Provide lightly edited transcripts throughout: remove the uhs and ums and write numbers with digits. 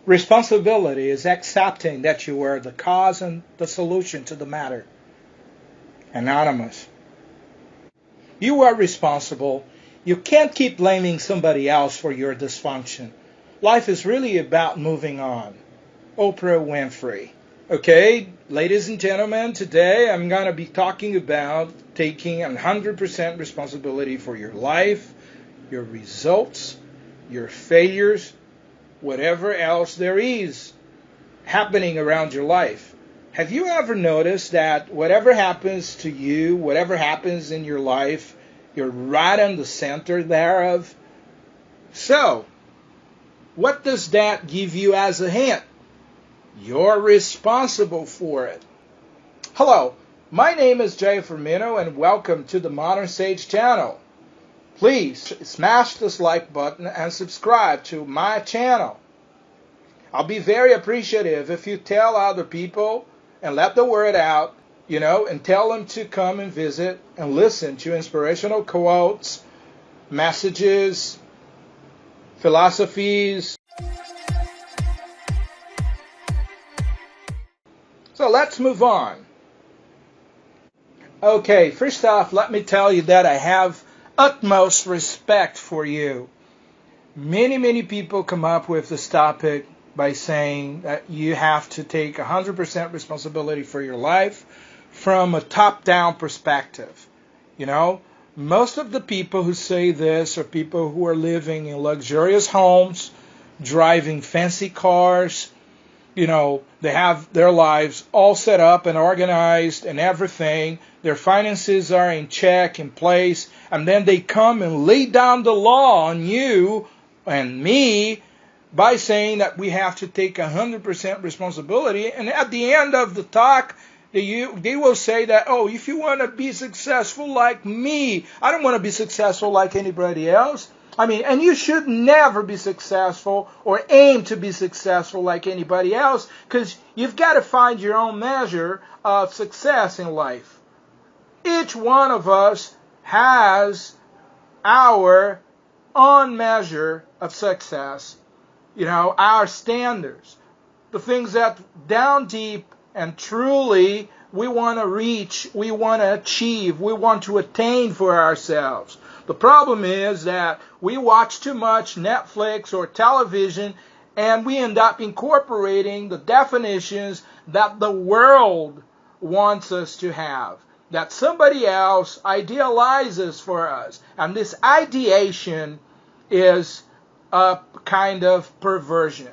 Responsibility is accepting that you are the cause and the solution to the matter. Anonymous. You are responsible. You can't keep blaming somebody else for your dysfunction. Life is really about moving on. Oprah Winfrey. Okay, ladies and gentlemen, today I'm going to be talking about taking 100% responsibility for your life, your results, your failures, whatever else there is happening around your life. Have you ever noticed that whatever happens to you, whatever happens in your life, you're right in the center thereof? So, what does that give you as a hint? You're responsible for it. Hello, my name is Jay Firmino and welcome to the Modern Sage channel. Please smash this like button and subscribe to my channel. I'll be very appreciative if you tell other people and let the word out, and tell them to come and visit and listen to inspirational quotes, messages, philosophies. So let's move on. Okay, first off, let me tell you that I have utmost respect for you. Many people come up with this topic by saying that you have to take 100% responsibility for your life from a top-down perspective. Most of the people who say this are people who are living in luxurious homes, driving fancy cars. They have their lives all set up and organized and everything. Their finances are in check, in place. And then they come and lay down the law on you and me by saying that we have to take 100% responsibility. And at the end of the talk, they will say that, if you want to be successful like me, I don't want to be successful like anybody else. And you should never be successful or aim to be successful like anybody else, because you've got to find your own measure of success in life. Each one of us has our own measure of success, our standards, the things that down deep and truly we want to reach, we want to achieve, we want to attain for ourselves. The problem is that we watch too much Netflix or television and we end up incorporating the definitions that the world wants us to have, that somebody else idealizes for us. And this ideation is a kind of perversion.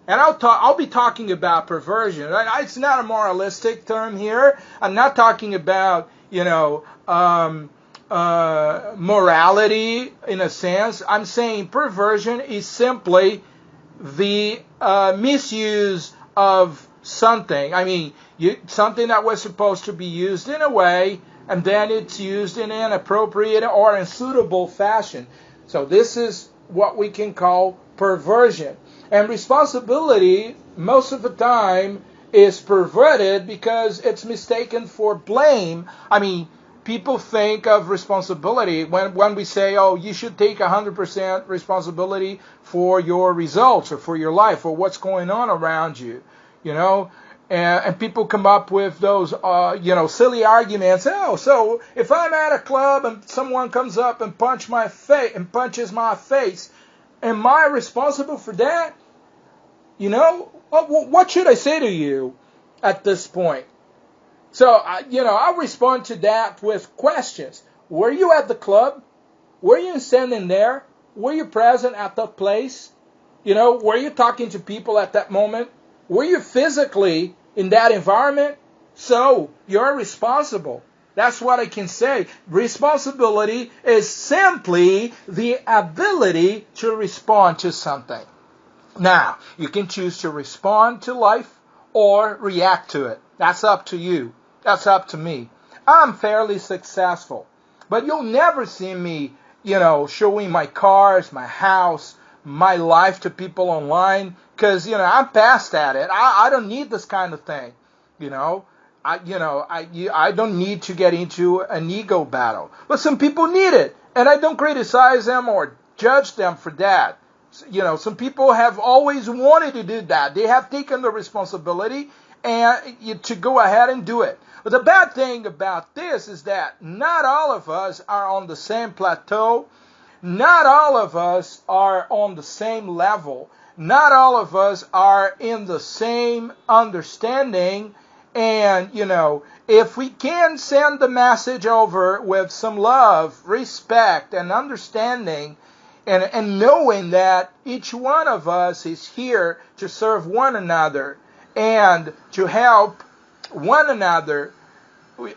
And I'll be talking about perversion. It's not a moralistic term here. I'm not talking about, morality in a sense. I'm saying perversion is simply the misuse of something. Something that was supposed to be used in a way, and then it's used in an inappropriate or unsuitable fashion. So this is what we can call perversion. And responsibility, most of the time, is perverted because it's mistaken for blame. People think of responsibility when we say, you should take 100% responsibility for your results or for your life or what's going on around you, And people come up with those, silly arguments. So if I'm at a club and someone comes up and punches my face, am I responsible for that? What should I say to you at this point? So, I'll respond to that with questions. Were you at the club? Were you standing there? Were you present at that place? Were you talking to people at that moment? Were you physically in that environment? So, you're responsible. That's what I can say. Responsibility is simply the ability to respond to something. Now, you can choose to respond to life or react to it. That's up to you. That's up to me. I'm fairly successful, but you'll never see me, showing my cars, my house, my life to people online, because, I'm past at it. I don't need this kind of thing, I don't need to get into an ego battle. But some people need it, and I don't criticize them or judge them for that. Some people have always wanted to do that. They have taken the responsibility and to go ahead and do it. But the bad thing about this is that not all of us are on the same plateau. Not all of us are on the same level. Not all of us are in the same understanding. And, if we can send the message over with some love, respect, and understanding, and knowing that each one of us is here to serve one another and to help one another,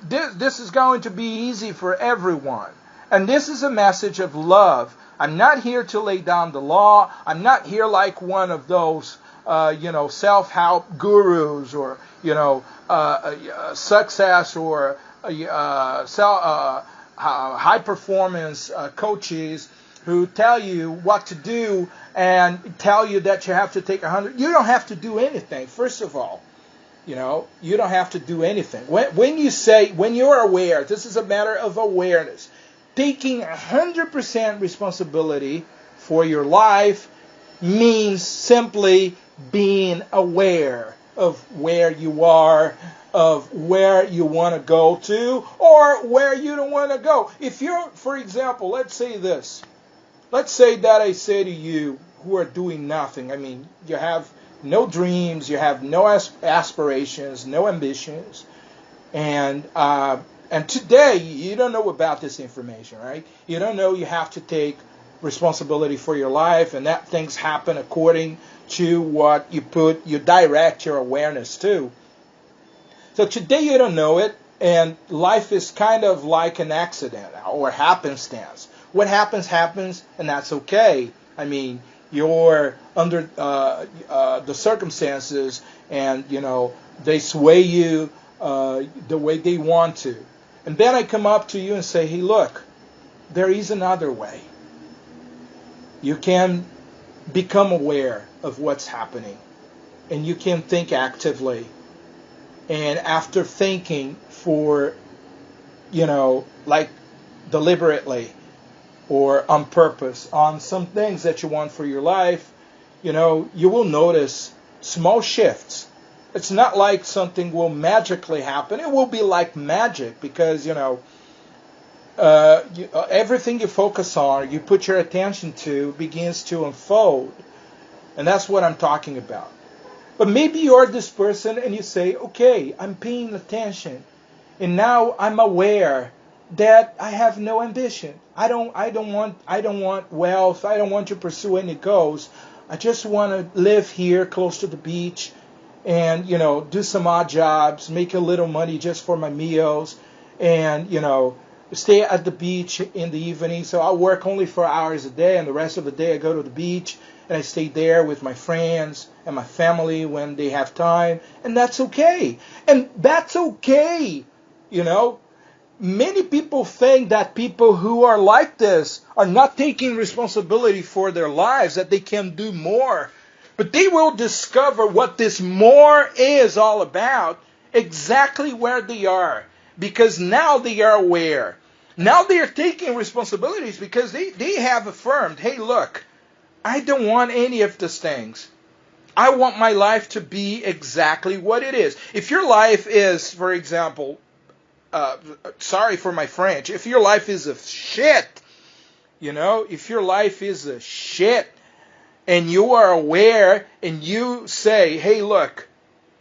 this is going to be easy for everyone. And this is a message of love. I'm not here to lay down the law. I'm not here like one of those, self-help gurus or, success or high-performance coaches who tell you what to do and tell you that you have to take 100. You don't have to do anything, first of all. You don't have to do anything. When you're aware, this is a matter of awareness. Taking 100% responsibility for your life means simply being aware of where you are, of where you want to go to, or where you don't want to go. If you're, for example, let's say this. Let's say that I say to you who are doing nothing. I mean, you have no dreams, you have no aspirations, no ambitions, and today you don't know about this information, right? You don't know you have to take responsibility for your life, and that things happen according to what you direct your awareness to. So today you don't know it, and life is kind of like an accident or happenstance. What happens, and that's okay. I mean, you're under the circumstances, and they sway you the way they want to. And then I come up to you and say, hey, look, there is another way. You can become aware of what's happening, and you can think actively. And after thinking for, like deliberately or on purpose on some things that you want for your life, you will notice small shifts. It's not like something will magically happen. It will be like magic because, everything you focus on, you put your attention to, begins to unfold. And that's what I'm talking about. But maybe you're this person and you say, okay, I'm paying attention. And now I'm aware that I have no ambition. I don't want wealth. I don't want to pursue any goals. I just want to live here close to the beach and, do some odd jobs, make a little money just for my meals and, stay at the beach in the evening. So I work only 4 hours a day and the rest of the day I go to the beach and I stay there with my friends and my family when they have time. And that's okay. And that's okay, Many people think that people who are like this are not taking responsibility for their lives, that they can do more. But they will discover what this more is all about exactly where they are. Because now they are aware. Now they are taking responsibilities because they have affirmed, hey, look, I don't want any of these things. I want my life to be exactly what it is. If your life is, for example, sorry for my French, if your life is a shit, if your life is a shit, and you are aware and you say, hey, look,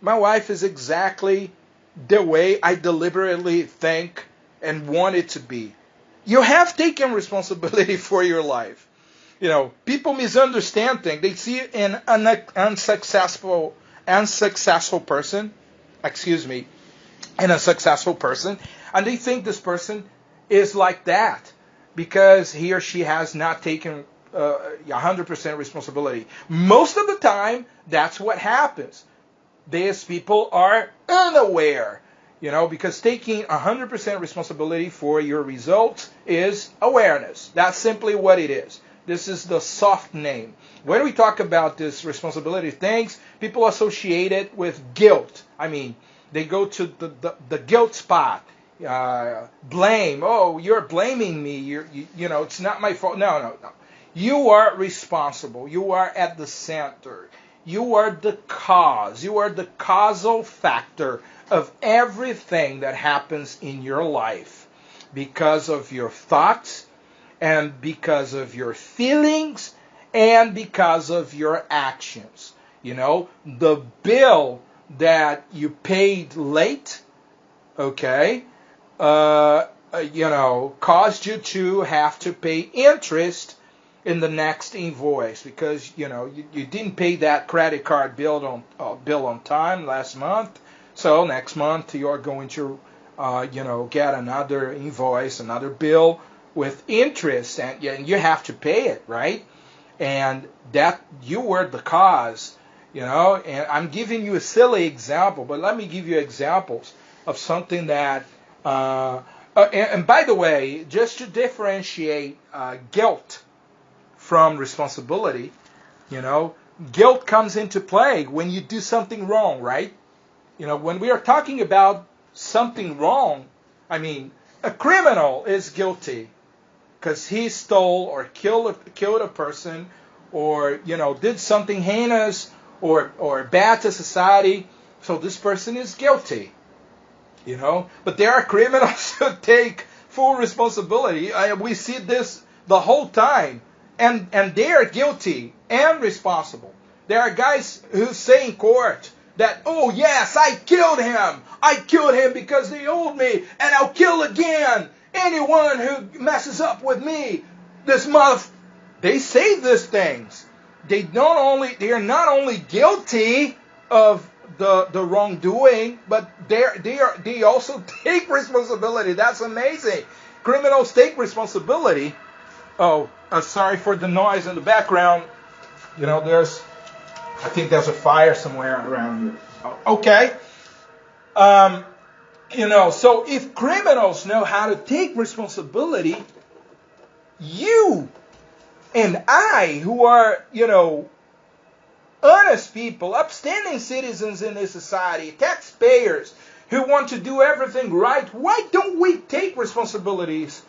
my life is exactly the way I deliberately think and want it to be. You have taken responsibility for your life. People misunderstand things. They see an unsuccessful person, and a successful person, and they think this person is like that because he or she has not taken 100% responsibility. Most of the time, that's what happens. These people are unaware, because taking 100% responsibility for your results is awareness. That's simply what it is. This is the soft name. When we talk about this responsibility things, people associate it with guilt. I mean, they go to the guilt spot. Blame. Oh, you're blaming me. It's not my fault. No. You are responsible. You are at the center. You are the cause. You are the causal factor of everything that happens in your life because of your thoughts and because of your feelings and because of your actions. The bill that you paid late, okay, caused you to have to pay interest in the next invoice because you didn't pay that credit card bill on time last month. So next month you are going to get another invoice, another bill with interest, and you have to pay it, right? And that you were the cause, And I'm giving you a silly example, but let me give you examples of something that. And by the way, just to differentiate guilt from responsibility, guilt comes into play when you do something wrong, right? When we are talking about something wrong, I mean, a criminal is guilty because he stole or killed a person or, did something heinous or bad to society. So this person is guilty, But there are criminals who take full responsibility. We see this the whole time. And they are guilty and responsible. There are guys who say in court that, oh yes, I killed him. I killed him because they owed me, and I'll kill again anyone who messes up with me. They say these things. They are not only guilty of the wrongdoing, but they also take responsibility. That's amazing. Criminals take responsibility. Oh, sorry for the noise in the background. I think there's a fire somewhere around here. Okay. So if criminals know how to take responsibility, you and I, who are, honest people, upstanding citizens in this society, taxpayers who want to do everything right, why don't we take responsibilities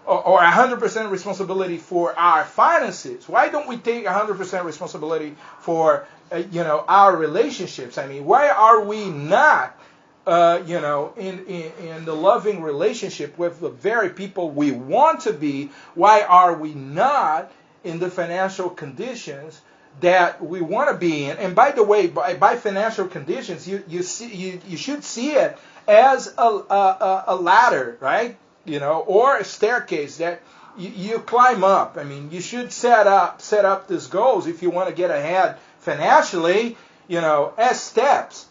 or 100% responsibility for our finances? Why don't we take 100% responsibility for, our relationships? I mean, why are we not, in the loving relationship with the very people we want to be? Why are we not in the financial conditions that we want to be in? And by the way, by financial conditions, you should see it as a ladder, right? Or a staircase that you climb up. I mean, you should set up these goals if you want to get ahead financially, as steps.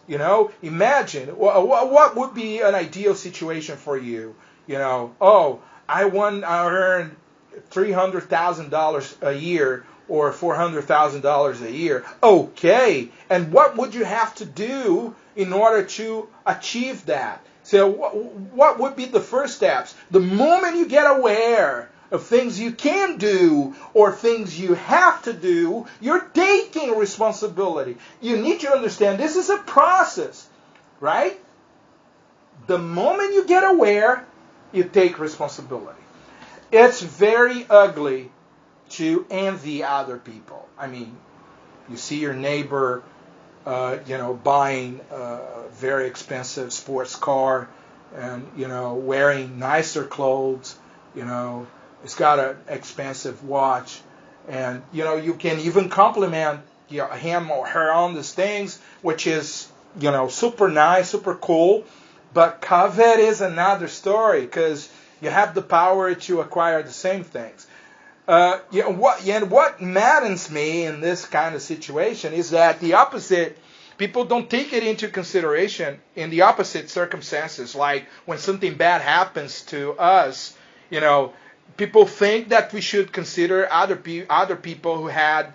Imagine what would be an ideal situation for you. I earned $300,000 a year or $400,000 a year. Okay, and what would you have to do in order to achieve that? So what would be the first steps? The moment you get aware of things you can do or things you have to do, you're taking responsibility. You need to understand this is a process, right? The moment you get aware, you take responsibility. It's very ugly to envy other people. I mean, you see your neighbor buying a very expensive sports car and, wearing nicer clothes, it's got an expensive watch. And, you can even compliment him or her on these things, which is, super nice, super cool. But covet is another story because you have the power to acquire the same things. What maddens me in this kind of situation is that the opposite, people don't take it into consideration in the opposite circumstances, like when something bad happens to us, people think that we should consider other people who had,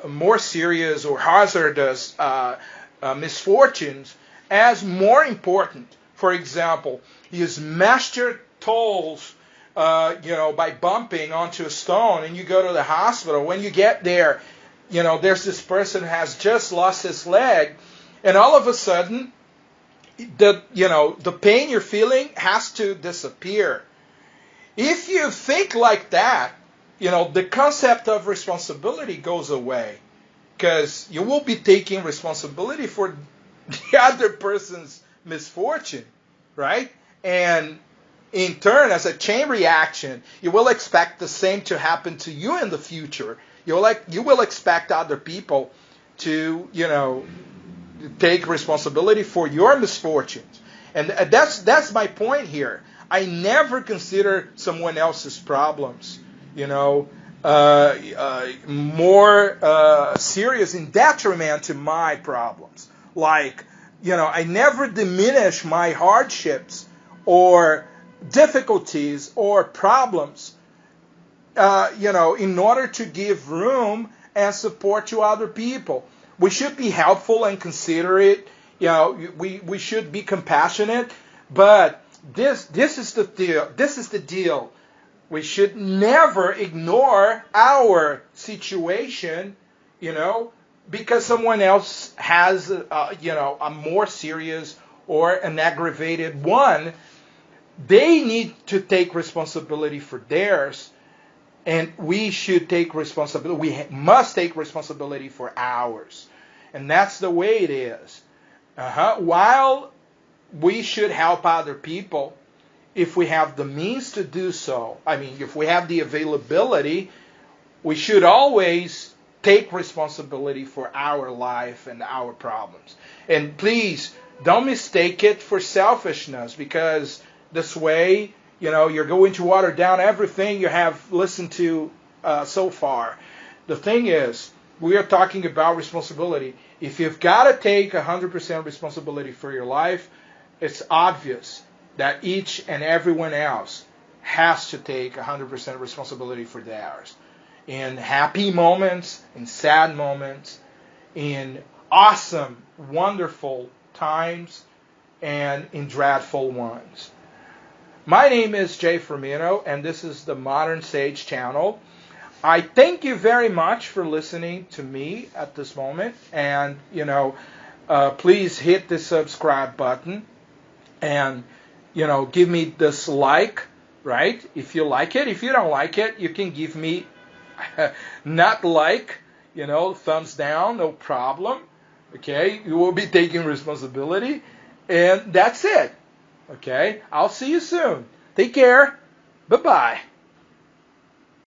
more serious or hazardous misfortunes as more important. For example, you smashed your toes by bumping onto a stone and you go to the hospital. When you get there, there's this person who has just lost his leg, and all of a sudden, the pain you're feeling has to disappear. If you think like that, the concept of responsibility goes away because you will be taking responsibility for the other person's misfortune, right? And in turn, as a chain reaction, you will expect the same to happen to you in the future. You will expect other people to, take responsibility for your misfortunes. And that's my point here. I never consider someone else's problems, more serious in detriment to my problems. Like, I never diminish my hardships or difficulties or problems, in order to give room and support to other people. We should be helpful and considerate. We should be compassionate. But this is the deal. This is the deal. We should never ignore our situation, because someone else has, a more serious or an aggravated one. They need to take responsibility for theirs, and we should take responsibility. We must take responsibility for ours, and that's the way it is. While we should help other people, if we have the means to do so, if we have the availability, we should always take responsibility for our life and our problems. And please, don't mistake it for selfishness, because this way, you're going to water down everything you have listened to so far. The thing is, we are talking about responsibility. If you've got to take 100% responsibility for your life, it's obvious that each and everyone else has to take 100% responsibility for theirs. In happy moments, in sad moments, in awesome, wonderful times, and in dreadful ones. My name is Jay Firmino, and this is the Modern Sage channel. I thank you very much for listening to me at this moment. And, please hit the subscribe button and, give me this like, right? If you like it. If you don't like it, you can give me not like, thumbs down, no problem. Okay? You will be taking responsibility. And that's it. Okay? I'll see you soon. Take care. Bye-bye.